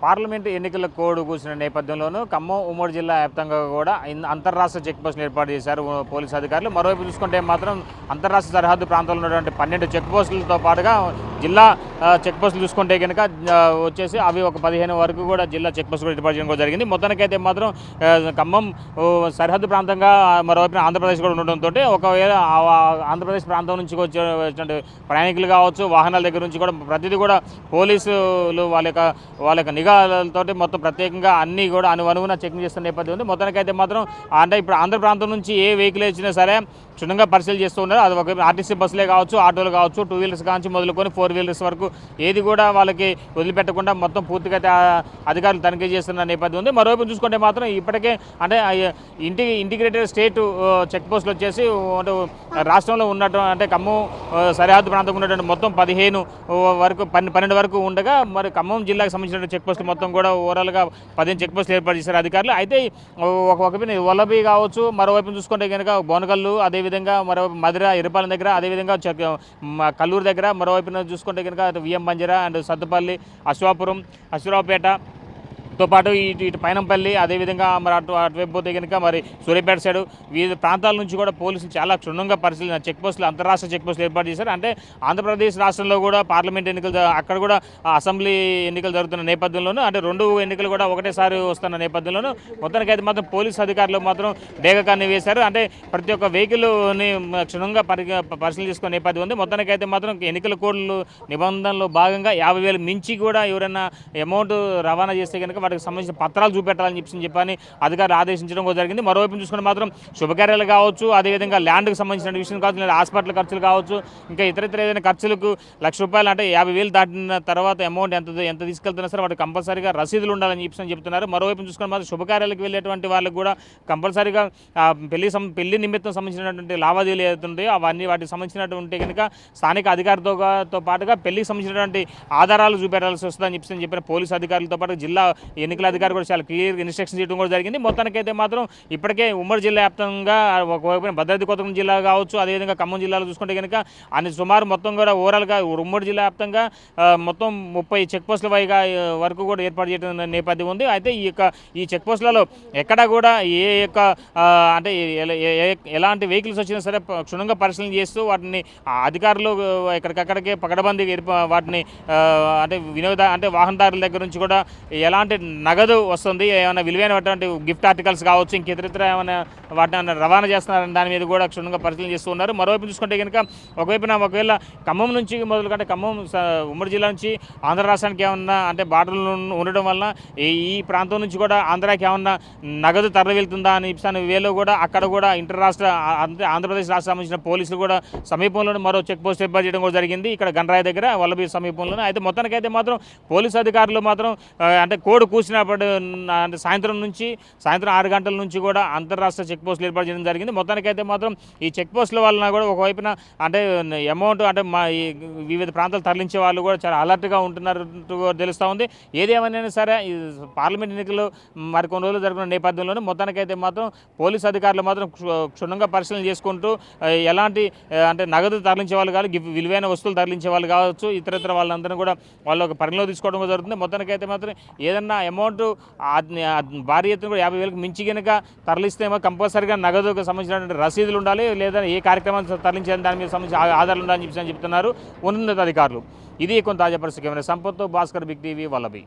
Parliament ఎన్నికల code కూర్చున్న నేపథ్యంలోనూ ఖమ్మం ఉమ్మడి జిల్లా వ్యాప్తంగా కూడా అంతర్రాష్ట్ర చెక్ పోస్టులు ఏర్పాటు చేశారు పోలీసు అధికారులు. మరోవైపు చూసుకుంటే మాత్రం అంతర్రాష్ట్ర సరిహద్దు ప్రాంతంలో ఉన్నటువంటి 12 చెక్ పోస్టులతో పాటుగా జిల్లా చెక్ పోస్టులు చూసుకుంటే కనుక వచ్చేసి అవి ఒక 15 వరకు కూడా జిల్లా చెక్ పోస్టులు ఏర్పాటు చేయడం జరిగింది. మొత్తానికైతే మాత్రం ఖమ్మం సరిహద్దు ప్రాంతంగా మరోవైపు ఆంధ్రప్రదేశ్ కూడా ఉండడంతో ఒకవేళ ఆంధ్రప్రదేశ్ ప్రాంతం నుంచి వచ్చే ప్రయాణికులు కావచ్చు, వాహనాల దగ్గర నుంచి కూడా ప్రతిదీ కూడా పోలీసులు వాళ్ళ యొక్క నిఘాలతో మొత్తం ప్రత్యేకంగా అన్నీ కూడా అనువున చెకింగ్ చేస్తున్న నేపథ్యం ఉంది. మొత్తానికైతే మాత్రం అంటే ఇప్పుడు ఆంధ్ర ప్రాంతం నుంచి ఏ వెహికల్ వచ్చినా సరే క్షుణ్ణంగా పరిశీలన చేస్తూ ఉన్నారు. అది ఒక ఆర్టీసీ బస్సులే కావచ్చు, ఆటోలు కావచ్చు, 2 వీలర్స్ కావచ్చు మొదలుకొని 4 వీలర్స్ వరకు ఏది కూడా వాళ్ళకి వదిలిపెట్టకుండా మొత్తం పూర్తిగా అధికారులు తనిఖీ చేస్తున్న నేపథ్యం ఉంది. మరోవైపు చూసుకుంటే మాత్రం ఇప్పటికే అంటే ఇంటిగ్రేటెడ్ స్టేట్ చెక్ పోస్టులు వచ్చేసి రాష్ట్రంలో ఉన్నట్టు అంటే ఖమ్మం సరిహద్దు ప్రాంతం ఉన్నటువంటి మొత్తం 15 వరకు 12 వరకు ఉండగా మరి ఖమ్మం జిల్లాకు సంబంధించిన చెక్ పోస్టులు మొత్తం కూడా ఓవరాల్గా 15 చెక్ పోస్టులు ఏర్పాటు చేశారు అధికారులు. అయితే ఒకవైపు వల్లభి కావచ్చు, మరోవైపు చూసుకుంటే కనుక బోనకల్లు, అదేవిధంగా మరోవైపు మధుర ఇరపాలెం దగ్గర, అదేవిధంగా కల్లూరు దగ్గర, మరోవైపున చూసుకుంటే కనుక విఎం బంజరా అండ్ సత్తుపల్లి, అశ్వాపురం, అశ్వరావుపేటతో పాటు ఇటు పైనంపల్లి, అదేవిధంగా మరి అటువైపు పోతే కనుక మరి సూర్యాపేట సైడు వివిధ ప్రాంతాల నుంచి కూడా పోలీసులు చాలా క్షుణ్ణంగా పరిశీలన చెక్ పోస్టులు అంతర్రాష్ట్ర చెక్ పోస్టులు ఏర్పాటు చేశారు. అంటే ఆంధ్రప్రదేశ్ రాష్ట్రంలో కూడా పార్లమెంట్ ఎన్నికలు అక్కడ కూడా అసెంబ్లీ ఎన్నికలు జరుగుతున్న నేపథ్యంలోనూ అంటే 2 ఎన్నికలు కూడా ఒకటేసారి వస్తున్న నేపథ్యంలోనూ మొత్తానికి అయితే మాత్రం పోలీసు అధికారులు మాత్రం డేగకాన్ని వేశారు. అంటే ప్రతి ఒక్క వెహికల్ని క్షుణ్ణంగా పరిశీలన చేసుకునే నేపథ్యం ఉంది. మొత్తానికి అయితే మాత్రం ఎన్నికల కోడ్లు నిబంధనలో భాగంగా 50,000 మించి కూడా ఎవరైనా అమౌంట్ రవాణా చేస్తే కనుక వాటికి సంబంధించిన పత్రాలు చూపెట్టాలని చెప్పని అధికారులు ఆదేశించడం జరిగింది. మరోవైపు చూసుకుంటే మాత్రం శుభకార్యాలు కావచ్చు, అదేవిధంగా ల్యాండ్కి సంబంధించిన విషయం కావచ్చు, లేదా హాస్పిటల్ ఖర్చులు కావచ్చు, ఇంకా ఇతర ఏదైనా ఖర్చులకు ₹1,00,000 అంటే 50,000 దాటిన తర్వాత అమౌంట్ ఎంత తీసుకెళ్తున్నా సరే వాటికి కంపల్సరీగా రసీదులు ఉండాలని చెప్తున్నారు. మరోవైపు చూసుకుని మాత్రం శుభకార్యాలకు వెళ్ళేటువంటి వాళ్ళకి కూడా కంపల్సరీగా పెళ్లి నిమిత్తం సంబంధించినటువంటి లావాదేవీలు ఏదైతుంటాయో అవన్నీ వాటికి సంబంధించినటువంటి కనుక స్థానిక అధికారితో పాటుగా పెళ్లికి సంబంధించినటువంటి ఆధారాలు చూపెట్టాల్సి వస్తుందని చెప్పిన పోలీసు అధికారులతో పాటు జిల్లా ఎన్నికల అధికారులు కూడా చాలా క్లియర్ ఇన్స్ట్రక్షన్ చేయడం కూడా జరిగింది. మొత్తానికైతే మాత్రం ఇప్పటికే ఉమ్మడి జిల్లా వ్యాప్తంగా ఒకవైపు భద్రాద్రి కొత్తగూడెం జిల్లా కావచ్చు, అదేవిధంగా ఖమ్మం జిల్లాలో చూసుకుంటే కనుక సుమారు మొత్తం కూడా ఓవరాల్గా ఉమ్మడి జిల్లా వ్యాప్తంగా మొత్తం 30 చెక్ పోస్టుల వరకు కూడా ఏర్పాటు చేయడం నేపథ్యం ఉంది. అయితే ఈ చెక్ పోస్టులలో ఎక్కడా కూడా అంటే ఎలాంటి వెహికల్స్ వచ్చినా సరే క్షుణ్ణంగా పరిశీలన చేస్తూ వాటిని అధికారులు ఎక్కడికక్కడికే పకడ్బందీ వాటిని అంటే వాహనదారుల దగ్గర నుంచి కూడా ఎలాంటి నగదు వస్తుంది, ఏమైనా విలువైనటువంటి గిఫ్ట్ ఆర్టికల్స్ కావచ్చు, ఇంకితరితర ఏమైనా వాటిని రవాణా చేస్తున్నారని దాని మీద కూడా క్షుణ్ణంగా పరిశీలన చేస్తూ ఉన్నారు. మరోవైపు చూసుకుంటే కనుక ఒకవేళ ఖమ్మం నుంచి మొదలుకంటే ఖమ్మం ఉమ్మడి జిల్లా నుంచి ఆంధ్ర రాష్ట్రానికి ఏమన్నా అంటే బార్డర్లు ఉండడం వలన ఈ ప్రాంతం నుంచి కూడా ఆంధ్రాకి ఏమన్నా నగదు తరలి వెళ్తుందా అని వేలో కూడా అక్కడ కూడా అంటే ఆంధ్రప్రదేశ్ రాష్ట్ర సంబంధించిన పోలీసులు కూడా సమీపంలోనే మరో చెక్ పోస్ట్ ఏర్పాటు చేయడం కూడా జరిగింది ఇక్కడ గండ్రాయి దగ్గర వల్లభి సమీపంలోనే. అయితే మొత్తానికైతే మాత్రం పోలీసు అధికారులు మాత్రం అంటే కోడ్ కూర్చున్నప్పుడు అంటే సాయంత్రం 6 గంటల నుంచి కూడా అంతర్రాష్ట్ర చెక్ పోస్టులు ఏర్పాటు చేయడం జరిగింది. మొత్తానికైతే మాత్రం ఈ చెక్ పోస్టుల వలన కూడా ఒకవైపున అంటే అమౌంట్ అంటే వివిధ ప్రాంతాలు తరలించే వాళ్ళు కూడా చాలా అలర్ట్గా ఉంటున్నట్టు తెలుస్తూ ఉంది. ఏదేమైనా సరే ఈ పార్లమెంట్ ఎన్నికలు మరికొన్ని రోజులు జరుగుతున్న నేపథ్యంలోనే మొత్తానికైతే మాత్రం పోలీసు అధికారులు మాత్రం క్షుణ్ణంగా పరిశీలన చేసుకుంటూ ఎలాంటి అంటే నగదు తరలించే వాళ్ళు కాదు, విలువైన వస్తువులు తరలించే వాళ్ళు కావచ్చు, ఇతర వాళ్ళందరూ కూడా వాళ్ళు ఒక పరిగణలో తీసుకోవడం జరుగుతుంది. మొత్తానికైతే మాత్రం ఏదన్నా అమౌంట్ భారీ ఎత్తున కూడా 50,000కి మించి కనుక తరలిస్తేమో కంపల్సరీగా నగదుకు సంబంధించినటువంటి రసీదులు ఉండాలి, లేదా ఏ కార్యక్రమాన్ని తరలించాలని దాని మీద సంబంధించి ఆధారాలు ఉండాలని చెప్తున్నారు ఉన్నత అధికారులు. ఇది కొంత తాజా పరిస్థితి. సంపత్తో భాస్కర్, బిగ్ టీవీ, వల్లభి.